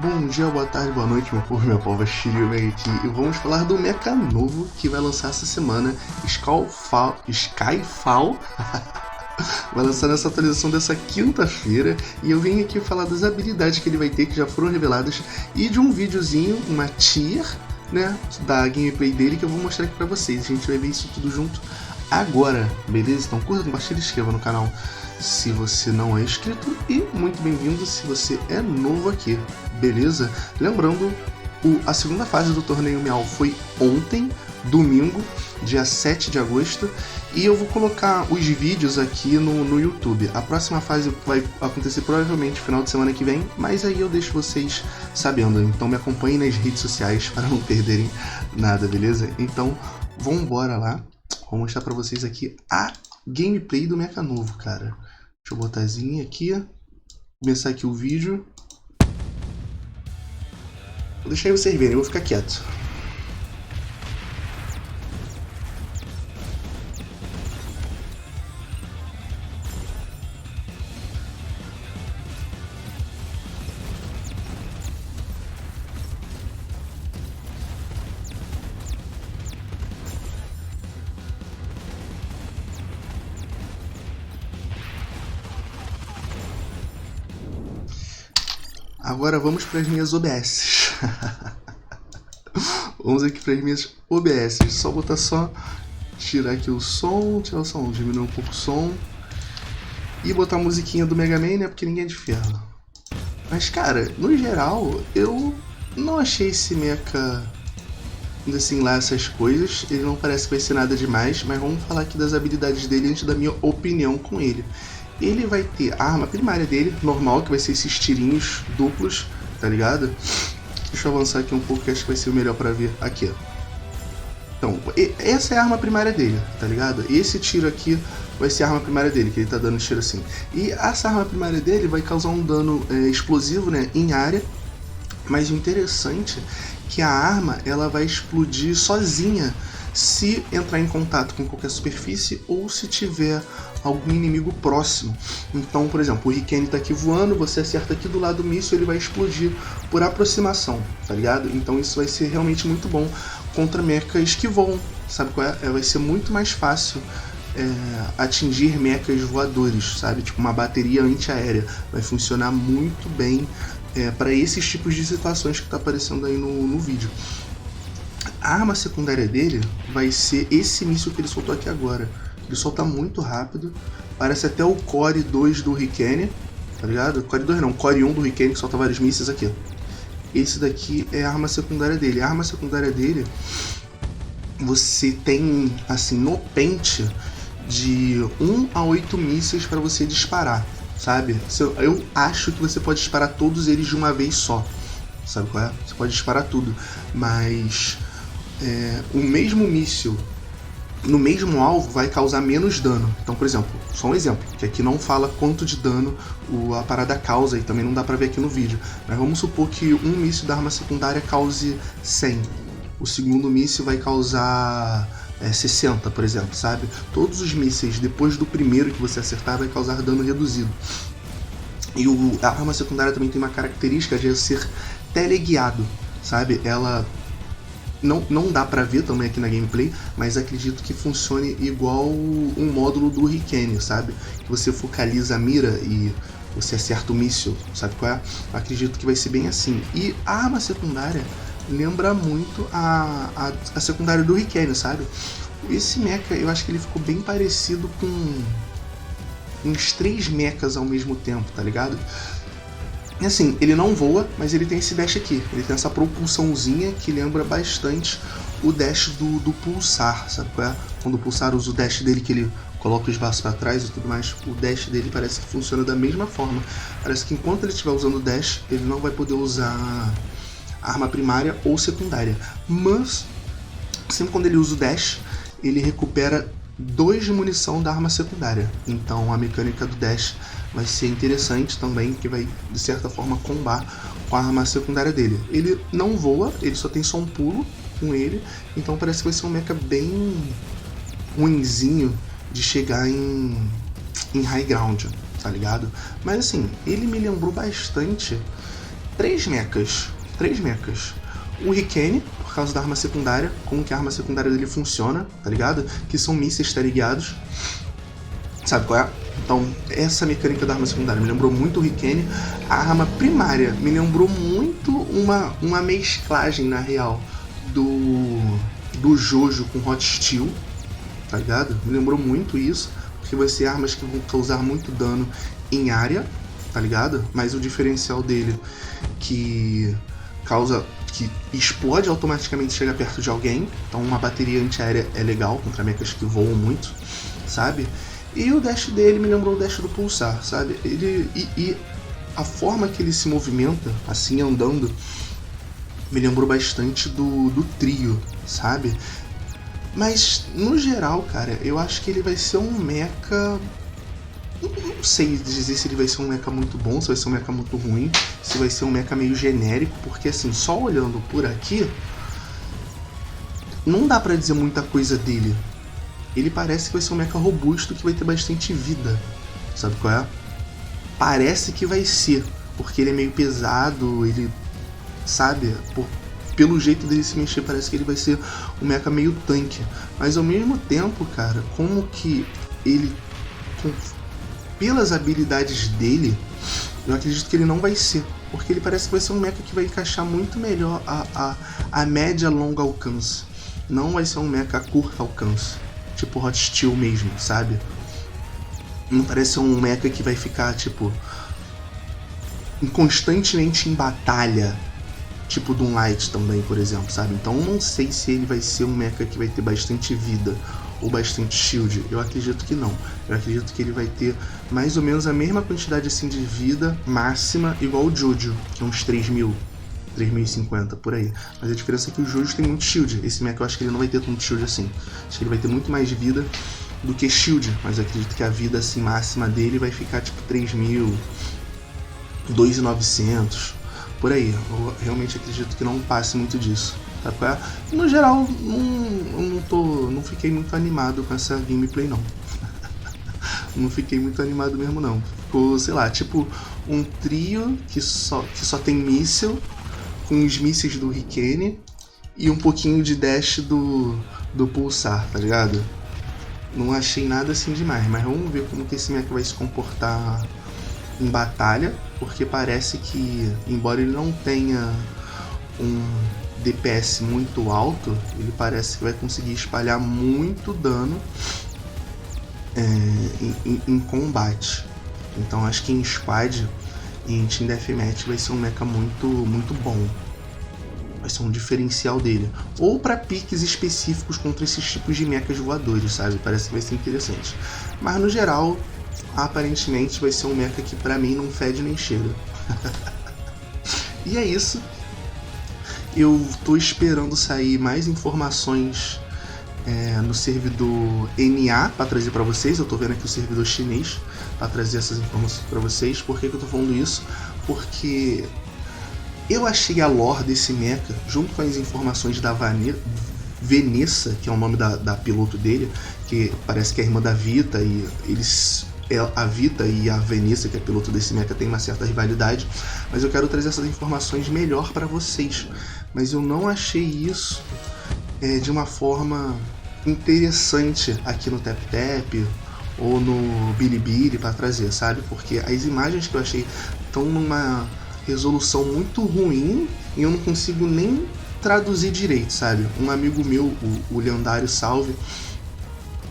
Bom dia, boa tarde, boa noite, meu povo e minha pova, Shiryu aqui, e vamos falar do mecha novo que vai lançar essa semana, Skyfall, vai lançar nessa atualização dessa quinta-feira, e eu vim aqui falar das habilidades que ele vai ter, que já foram reveladas, e de um videozinho, uma tier, né, da gameplay dele, que eu vou mostrar aqui pra vocês. A gente vai ver isso tudo junto agora, beleza? Então curta, compartilha e se inscreva no canal se você não é inscrito, e muito bem-vindo se você é novo aqui, beleza? Lembrando, a segunda fase do torneio Miau foi ontem, domingo, dia 7 de agosto, e eu vou colocar os vídeos aqui no YouTube. A próxima fase vai acontecer provavelmente no final de semana que vem, mas aí eu deixo vocês sabendo, então me acompanhem nas redes sociais para não perderem nada, beleza? Então, vambora lá, vou mostrar pra vocês aqui a gameplay do mecha novo, cara. Deixa eu botar aqui, começar aqui o vídeo. Vou deixar aí vocês verem, eu vou ficar quieto. Agora vamos para as minhas OBS. Vamos aqui para as minhas OBS. Só botar tirar aqui o som, diminuir um pouco o som. E botar a musiquinha do Mega Man, né? Porque ninguém é de ferro. Mas cara, no geral, eu não achei esse mecha assim lá essas coisas. Ele não parece que vai ser nada demais, mas vamos falar aqui das habilidades dele antes da minha opinião com ele. Ele vai ter a arma primária dele, normal, que vai ser esses tirinhos duplos, tá ligado? Deixa eu avançar aqui um pouco, que acho que vai ser o melhor pra ver aqui. Então, essa é a arma primária dele, tá ligado? Esse tiro aqui vai ser a arma primária dele, que ele tá dando tiro assim. E essa arma primária dele vai causar um dano explosivo, né, em área. Mas o interessante é que a arma, ela vai explodir sozinha se entrar em contato com qualquer superfície ou se tiver algum inimigo próximo. Então, por exemplo, o Riken tá aqui voando, você acerta aqui do lado do míssil, ele vai explodir por aproximação, tá ligado? Então isso vai ser realmente muito bom contra mechas que voam, sabe qual é? Vai ser muito mais fácil atingir mechas voadores, sabe? Tipo uma bateria antiaérea, vai funcionar muito bem para esses tipos de situações que tá aparecendo aí no vídeo. A arma secundária dele vai ser esse míssil que ele soltou aqui agora. Ele solta muito rápido, parece até o Core 2 do Riken, tá ligado? Core 2 não, Core 1 do Riken, que solta vários mísseis aqui. Esse daqui é a arma secundária dele. A arma secundária dele, você tem, assim, no pente, de 1 a 8 mísseis para você disparar, sabe? Eu acho que você pode disparar todos eles de uma vez só, sabe qual é? Você pode disparar tudo, mas o mesmo míssil no mesmo alvo vai causar menos dano. Então, por exemplo, só um exemplo, que aqui não fala quanto de dano a parada causa, e também não dá pra ver aqui no vídeo, mas vamos supor que um míssil da arma secundária cause 100, o segundo míssil vai causar 60, por exemplo, sabe? Todos os mísseis depois do primeiro que você acertar vai causar dano reduzido. E a arma secundária também tem uma característica de ser teleguiado, sabe? Ela não dá pra ver também aqui na gameplay, mas acredito que funcione igual um módulo do Riken, sabe? Que você focaliza a mira e você acerta o míssil, sabe qual é? Acredito que vai ser bem assim. E a arma secundária lembra muito a secundária do Riken, sabe? Esse mecha, eu acho que ele ficou bem parecido com uns 3 mechas ao mesmo tempo, tá ligado? E assim, ele não voa, mas ele tem esse dash aqui. Ele tem essa propulsãozinha que lembra bastante o dash do Pulsar, sabe qual é? Quando o Pulsar usa o dash dele, que ele coloca os braços para trás e tudo mais, o dash dele parece que funciona da mesma forma. Parece que enquanto ele estiver usando o dash, ele não vai poder usar a arma primária ou secundária. Mas, sempre quando ele usa o dash, ele recupera 2 de munição da arma secundária. Então a mecânica do dash vai ser interessante também, que vai de certa forma combar com a arma secundária dele. Ele não voa, ele só tem um pulo com ele, então parece que vai ser um mecha bem ruinzinho de chegar em high ground, tá ligado? Mas assim, ele me lembrou bastante três mechas. O Riken, por causa da arma secundária, como que a arma secundária dele funciona, tá ligado? Que são mísseis teleguiados. Sabe qual é? Então, essa mecânica da arma secundária me lembrou muito o Riken. A arma primária me lembrou muito uma mesclagem, na real, do Jojo com Hot Steel, tá ligado? Me lembrou muito isso, porque vai ser armas que vão causar muito dano em área, tá ligado? Mas o diferencial dele que explode automaticamente, chega perto de alguém. Então uma bateria antiaérea é legal contra mechas que voam muito, sabe? E o dash dele me lembrou o dash do Pulsar, sabe? E a forma que ele se movimenta, assim, andando, me lembrou bastante do trio, sabe? Mas, no geral, cara, eu acho que ele vai ser um mecha... Não sei dizer se ele vai ser um mecha muito bom, se vai ser um mecha muito ruim, se vai ser um mecha meio genérico, porque assim, só olhando por aqui, não dá pra dizer muita coisa dele. Ele parece que vai ser um mecha robusto que vai ter bastante vida, sabe qual é? Parece que vai ser, porque ele é meio pesado, ele, sabe, pelo jeito dele se mexer, parece que ele vai ser um mecha meio tanque. Mas ao mesmo tempo, cara, como que ele... pelas habilidades dele, eu acredito que ele não vai ser, porque ele parece que vai ser um mecha que vai encaixar muito melhor a média longa alcance. Não vai ser um mecha a curto alcance, tipo Hot Steel mesmo, sabe? Não parece um mecha que vai ficar, tipo, constantemente em batalha, tipo Doom Light também, por exemplo, sabe? Então eu não sei se ele vai ser um mecha que vai ter bastante vida ou bastante shield. Eu acredito que não. Eu acredito que ele vai ter mais ou menos a mesma quantidade assim de vida máxima, igual o Jojo, que é uns 3.000, 3.050 por aí. Mas a diferença é que o Jojo tem muito shield. Esse mecha eu acho que ele não vai ter tanto shield assim. Acho que ele vai ter muito mais vida do que shield, mas eu acredito que a vida assim máxima dele vai ficar tipo 3.000, 2.900, por aí. Eu realmente acredito que não passe muito disso. No geral, não fiquei muito animado com essa gameplay não. Não fiquei muito animado mesmo não. Ficou, sei lá, tipo um trio que só tem míssil, com os mísseis do Riken e um pouquinho de dash do Pulsar, tá ligado? Não achei nada assim demais, mas vamos ver como que esse mecha vai se comportar em batalha, porque parece que, embora ele não tenha um DPS muito alto, ele parece que vai conseguir espalhar muito dano em combate. Então acho que em squad e em Team Deathmatch vai ser um mecha muito bom. Vai ser um diferencial dele. Ou para piques específicos contra esses tipos de mechas voadores, sabe? Parece que vai ser interessante. Mas no geral, aparentemente vai ser um mecha que pra mim não fede nem cheira. E é isso. Eu tô esperando sair mais informações no servidor NA para trazer para vocês. Eu tô vendo aqui o servidor chinês para trazer essas informações para vocês. Por que eu tô falando isso? Porque eu achei a lore desse mecha, junto com as informações da Vanessa, que é o nome da piloto dele, que parece que é a irmã da Vita, e a Vita e a Vanessa, que é a piloto desse mecha, tem uma certa rivalidade, mas eu quero trazer essas informações melhor para vocês. Mas eu não achei isso de uma forma interessante aqui no TapTap ou no Bilibili para trazer, sabe? Porque as imagens que eu achei estão numa resolução muito ruim e eu não consigo nem traduzir direito, sabe? Um amigo meu, o Lendário Salve,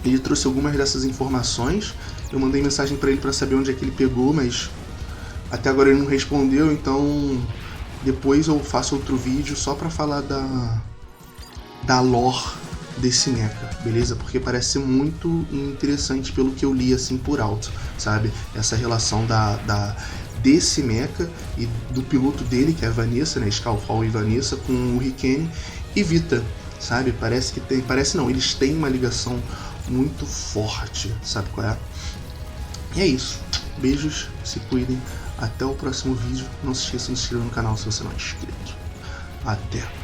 ele trouxe algumas dessas informações. Eu mandei mensagem para ele para saber onde é que ele pegou, mas até agora ele não respondeu, então depois eu faço outro vídeo só para falar da lore desse mecha, beleza? Porque parece ser muito interessante pelo que eu li assim por alto, sabe? Essa relação desse mecha e do piloto dele, que é a Vanessa, né? Scalfall e Vanessa, com o Riken e Vita, sabe? Parece não, eles têm uma ligação muito forte, sabe qual é? E é isso. Beijos, se cuidem. Até o próximo vídeo. Não se esqueçam de se inscrever no canal se você não é inscrito. Até!